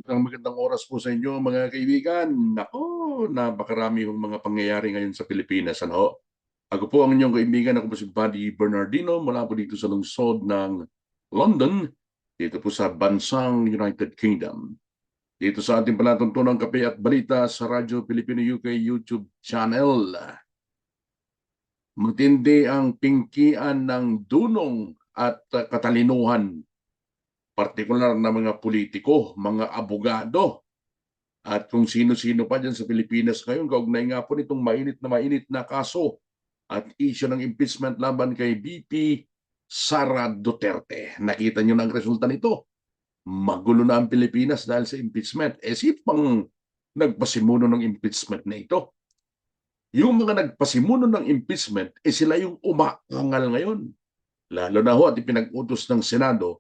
Magandang oras po sa inyo mga kaibigan. Naku, napakarami hong mga pangyayari ngayon sa Pilipinas. Ano? Ako po ang inyong kaibigan. Ako po si Buddy Bernardino mula po dito sa lungsod ng London, dito po sa bansang United Kingdom. Dito sa ating palatuntunang kape at balita sa Radyo Pilipino UK YouTube channel. Matindi ang pingkian ng dunong at katalinuhan, partikular na mga politiko, mga abogado, at kung sino-sino pa dyan sa Pilipinas ngayon, kaugnay nga po nitong mainit na kaso at issue ng impeachment laban kay VP Sara Duterte. Nakita nyo na ang resulta nito. Magulo na ang Pilipinas dahil sa impeachment. Sino pang nagpasimuno ng impeachment na ito? Yung mga nagpasimuno ng impeachment, sila yung umaangal ngayon. Lalo na ho at ipinag-utos ng Senado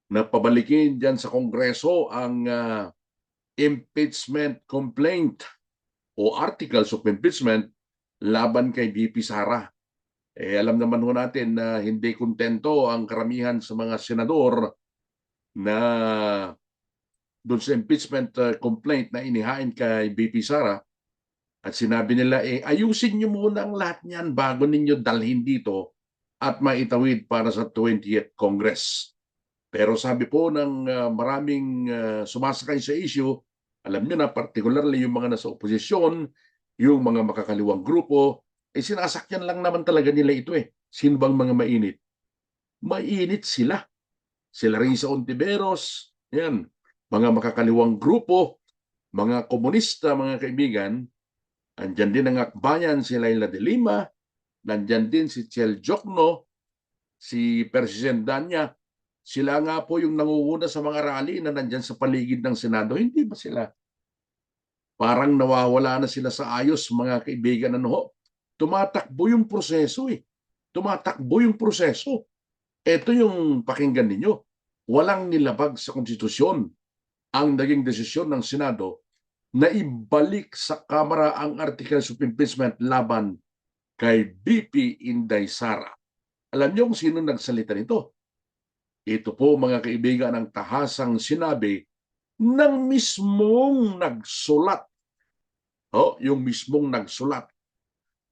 na pabalikin dyan sa Kongreso ang impeachment complaint o articles of impeachment laban kay VP Sara. Alam naman ho natin na hindi kontento ang karamihan sa mga senador na doon sa impeachment complaint na inihain kay VP Sara, at sinabi nila, ayusin nyo muna ang lahat niyan bago ninyo dalhin dito at maitawid para sa 20th Congress. Pero sabi po ng maraming sumasakay sa issue, alam nyo na, particularly yung mga nasa oposisyon, yung mga makakaliwang grupo, sinasakyan lang naman talaga nila ito eh. Sino bang mga mainit? Mainit sila. Sila Risa Ontiveros, yan, mga makakaliwang grupo, mga komunista, mga kaibigan, andyan din ang akbayan si Laila de Lima, nandyan din si Chel Jokno, si President Danya. Sila nga po yung nangunguna sa mga rally na nandyan sa paligid ng Senado. Hindi ba sila? Parang nawawala na sila sa ayos, mga kaibigan. Ano ho? Tumatakbo yung proseso eh. Tumatakbo yung proseso. Ito yung pakinggan ninyo. Walang nilabag sa konstitusyon ang naging desisyon ng Senado na ibalik sa Kamara ang Articles of Impeachment laban kay BP Inday Sara. Alam niyo kung sino nagsalita nito? Ito po mga kaibigan ang tahasang sinabi ng mismong nagsulat. Yung mismong nagsulat.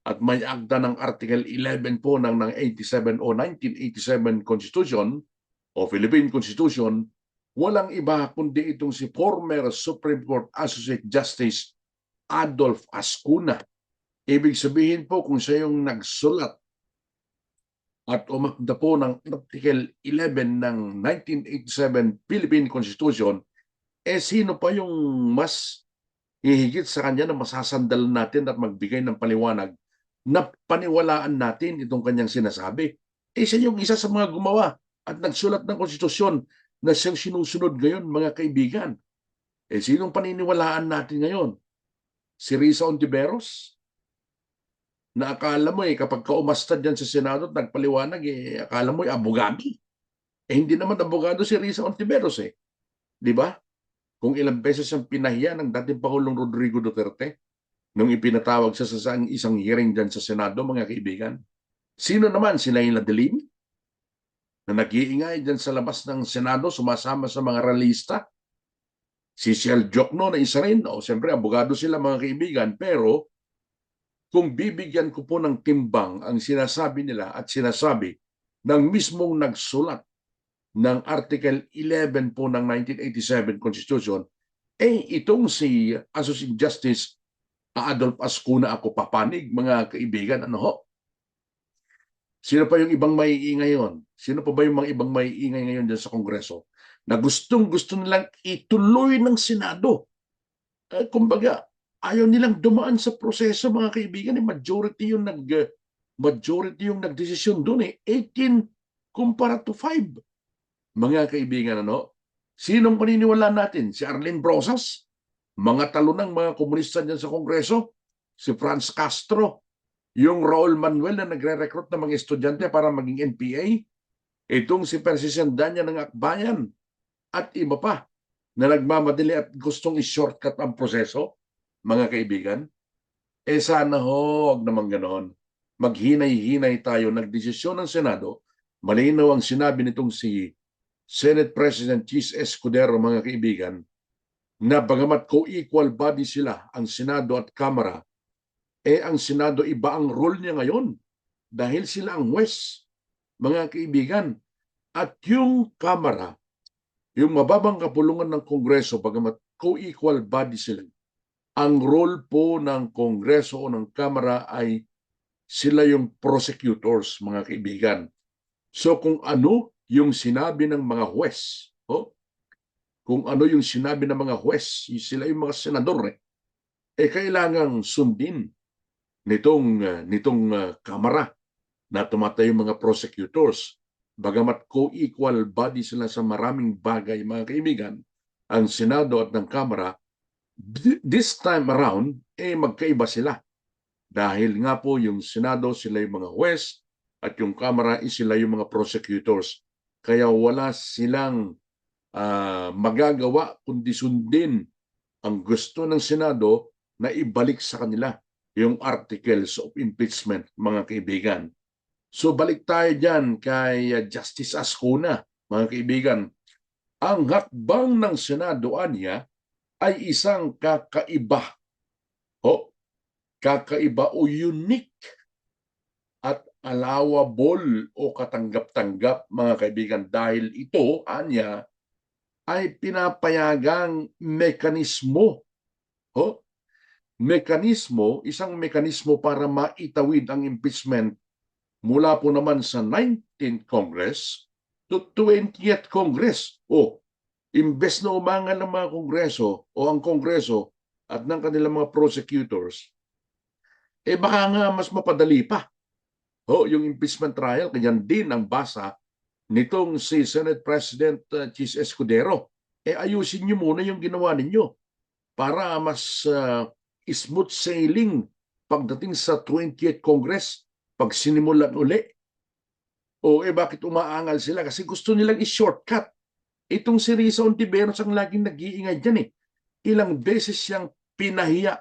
At may akda ng Article 11 po ng 87 o 1987 Constitution o Philippine Constitution, walang iba kundi itong si former Supreme Court Associate Justice Adolf Ascuna. Ibig sabihin po kung siya yung nagsulat at umakda po ng Article 11 ng 1987 Philippine Constitution, sino pa yung mas hihigit sa kanya na masasandal natin at magbigay ng paliwanag na paniwalaan natin itong kanyang sinasabi? Siya yung isa sa mga gumawa at nagsulat ng konstitusyon na siyang sinusunod ngayon, mga kaibigan. Sinong paniniwalaan natin ngayon? Si Risa Ontiveros? Na akala mo kapag kaumastad yan sa Senado at nagpaliwanag, akala mo abogado. Hindi naman abogado si Risa Ontiveros eh. Di ba? Kung ilang beses siyang pinahiya ng dating Pangulong Rodrigo Duterte nung ipinatawag siya sa isang hearing dyan sa Senado, mga kaibigan. Sino naman? Si Laila de Lima na nag-iingay dyan sa labas ng Senado, sumasama sa mga ralista. Si Chel Jokno na isa rin. Siyempre, abogado sila, mga kaibigan. Pero kung bibigyan ko po ng timbang ang sinasabi nila at sinasabi ng mismong nagsulat ng Article 11 po ng 1987 Constitution, itong si Associate Justice Adolf Ascuna ako papanig, mga kaibigan. Ano ho? Sino pa yung ibang maiingay ngayon? Sino pa ba yung mga ibang maiingay ngayon dyan sa Kongreso na gustong-gusto nilang ituloy ng Senado? Kumbaga, ayaw nilang dumaan sa proseso, mga kaibigan. Majority yung nagdesisyon doon 18 kumpara to 5. Mga kaibigan, ano? Sinong paniniwala natin? Si Arlene Brosas? Mga talunang mga komunista dyan sa Kongreso? Si Franz Castro? Yung Raul Manuel na nagre-recruit ng mga estudyante para maging NPA? Itong si Persisyan Danya ng Akbayan? At iba pa na nagmamadali at gustong i-shortcut ang proseso, mga kaibigan? Sana ho, wag naman ganon. Maghinay-hinay tayo. Nagdesisyon ng Senado, malinaw ang sinabi nitong si Senate President Chis Escudero, mga kaibigan, na bagamat co-equal body sila, ang Senado at Kamara, ang Senado iba ang role niya ngayon dahil sila ang West, mga kaibigan. At yung Kamara, yung mababang kapulungan ng Kongreso, bagamat co-equal body sila, ang role po ng Kongreso o ng Kamara ay sila yung prosecutors, mga kaibigan. So kung ano yung sinabi ng mga huwes, kung ano yung sinabi ng mga huwes, sila yung mga senador, kailangang sundin nitong Kamara na tumatay yung mga prosecutors. Bagamat co-equal body sila sa maraming bagay, mga kaibigan, ang Senado at ng Kamara, this time around, magkaiba sila. Dahil nga po yung Senado, sila yung mga huwes, at yung Kamara, sila yung mga prosecutors. Kaya wala silang magagawa kundi sundin ang gusto ng Senado na ibalik sa kanila yung articles of impeachment, mga kaibigan. So balik tayo dyan kay Justice Ascuna, mga kaibigan. Ang hakbang ng Senado anya ay isang kakaiba o unique at allowable o katanggap-tanggap, mga kaibigan, dahil ito anya ay pinapayagang mekanismo. Isang mekanismo para maitawid ang impeachment mula po naman sa 19th Congress to 20th Congress. Imbes na umangal ng mga Kongreso o ang Kongreso at ng kanilang mga prosecutors, baka nga mas mapadali pa yung impeachment trial. Ganyan din ang basa nitong si Senate President Chis Escudero. Ayusin niyo muna yung ginawa ninyo para mas smooth sailing pagdating sa 20th Congress pag sinimulan uli. Bakit umaangal sila? Kasi gusto nilang i-shortcut. Itong si Risa Ontiveros ang laging nag-iingay dyan . Ilang beses siyang pinahiya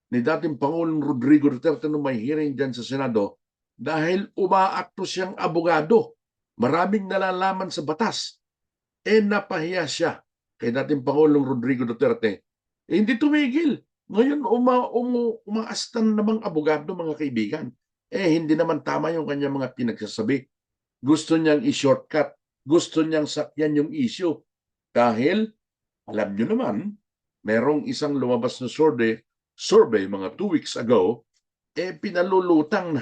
ni dating Pangulong Rodrigo Duterte nung may hearing dyan sa Senado dahil umaakto siyang abogado. Maraming nalalaman sa batas. Napahiya siya kay dating Pangulong Rodrigo Duterte. Hindi tumigil. Ngayon, umaastan namang abogado, mga kaibigan. Hindi naman tama yung kanyang mga pinagsasabi. Gusto niyang i-shortcut. Gusto niyang sakyan yung issue. Dahil, alam niyo naman, merong isang lumabas na survey mga 2 weeks ago, pinalulutang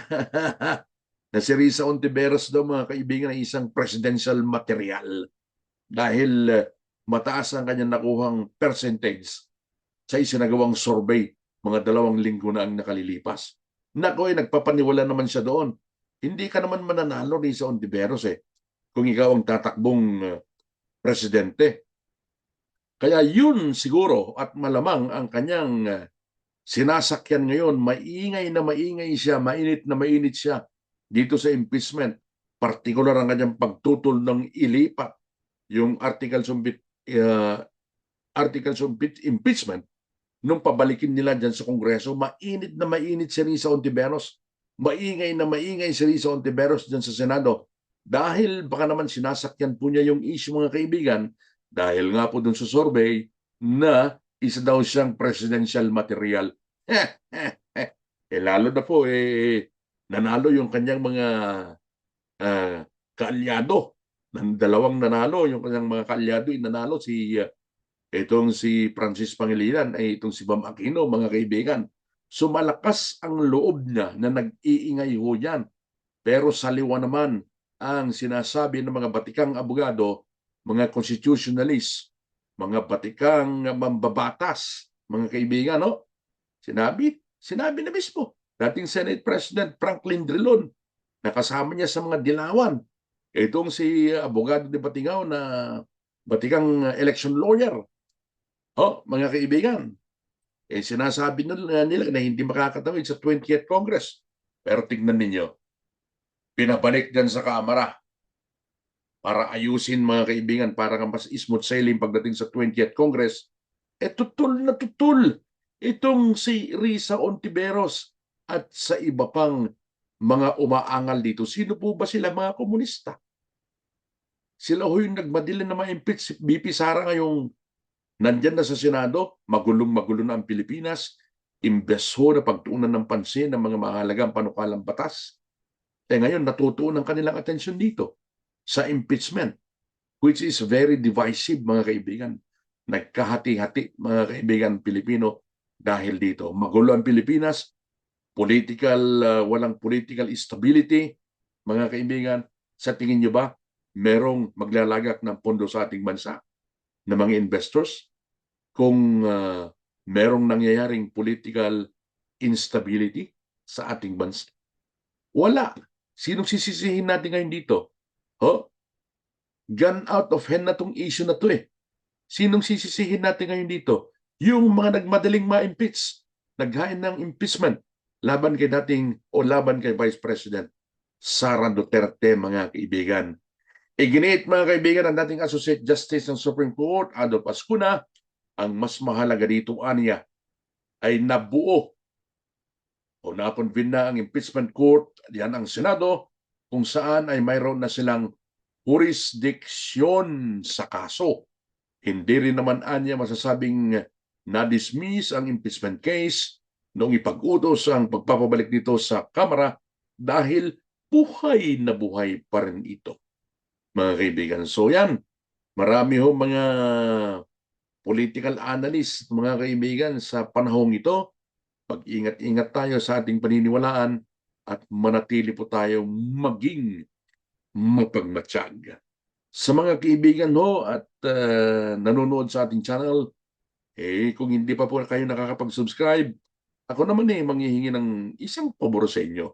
na si Risa Ontiveros daw, mga kaibigan, ay isang presidential material dahil mataas ang kanyang nakuhang percentage sa isinagawang survey mga 2 linggo na ang nakalilipas. Nagpapaniwala naman siya doon. Hindi ka naman mananalo, Risa Ontiveros, kung ikaw ang tatakbong presidente. Kaya yun siguro at malamang ang kanyang sinasakyan ngayon. Maingay na maingay siya, mainit na mainit siya dito sa impeachment. Partikular ang kanyang pagtutol ng ilipat yung articles of impeachment nung pabalikin nila dyan sa Kongreso. Mainit na mainit si Risa Ontiveros. Maingay na maingay si Risa Ontiveros dyan sa Senado. Dahil baka naman sinasakyan po niya yung issue, mga kaibigan, dahil nga po dun sa survey na isa daw siyang presidential material. Lalo na po, nanalo yung kanyang mga kaalyado. 2 nanalo, yung kanyang mga kaalyado, nanalo itong si Francis Pangilinan, itong si Bam Aquino, mga kaibigan. So malakas ang loob niya na nag-iingay ho yan. Pero saliwa naman ang sinasabi ng mga batikang abogado, mga constitutionalists, mga batikang mambabatas, mga kaibigan, Sinabi na mismo dating Senate President Franklin Drilon, nakasama niya sa mga dilawan. Itong si abogado de Batingaw na batikang election lawyer. Mga kaibigan, sinasabi nila na hindi makakatawid sa 20th Congress. Pero tignan ninyo, pinabalik dyan sa Kamara para ayusin, mga kaibigan, para mas smooth sailing pagdating sa 20th Congress. Tutul na tutul itong si Risa Ontiveros at sa iba pang mga umaangal dito. Sino po ba sila? Mga komunista. Sila ho yung nagmadili na ma-impeach si BP Sara ngayong Nandyan na sa Senado, magulong-magulo na ang Pilipinas, imbes ho na pagtuunan ng pansin ng mga mahalagang panukalang batas. Ngayon, natutuon ang kanilang atensyon dito sa impeachment, which is very divisive, mga kaibigan. Nagkahati-hati, mga kaibigan Pilipino, dahil dito. Magulo ang Pilipinas, walang political stability, mga kaibigan. Sa tingin nyo ba, merong maglalagak ng pondo sa ating bansa na mga investors kung merong nangyayaring political instability sa ating bansa? Wala. Sinong sisisihin natin ngayon dito? Gun out of hand na tong issue na to eh. Sinong sisisihin natin ngayon dito? Yung mga nagmadaling ma-impeach, naghain ng impeachment laban kay Vice President Sara Duterte, mga kaibigan. Iginiit, mga kaibigan, ang dating Associate Justice ng Supreme Court, Adolf Ascuna, ang mas mahalaga dito aniya ay nabuo o na-convene na ang impeachment court, yan ang Senado, kung saan ay mayroon na silang jurisdiction sa kaso. Hindi rin naman anya masasabing na-dismiss ang impeachment case noong ipag-utos ang pagpapabalik dito sa Kamara dahil buhay na buhay pa rin ito, mga kaibigan. So yan, marami ho mga political analyst, mga kaibigan, sa panahong ito. Mag-ingat-ingat tayo sa ating paniniwalaan at manatili po tayo maging mapagmatsyag. Sa mga kaibigan ho at nanonood sa ating channel, kung hindi pa po kayo nakakapag-subscribe, ako naman manghihingi ng isang pabor sa inyo.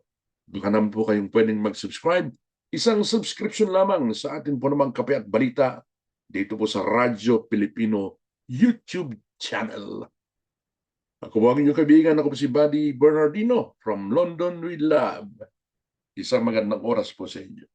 Baka naman po kayong pwedeng mag-subscribe. Isang subscription lamang sa atin po namang Kape at Balita dito po sa Radyo Pilipino YouTube channel. Ako po ang inyong kaibigan, ako po si Buddy Bernardino from London with Love. Isang magandang oras po sa inyo.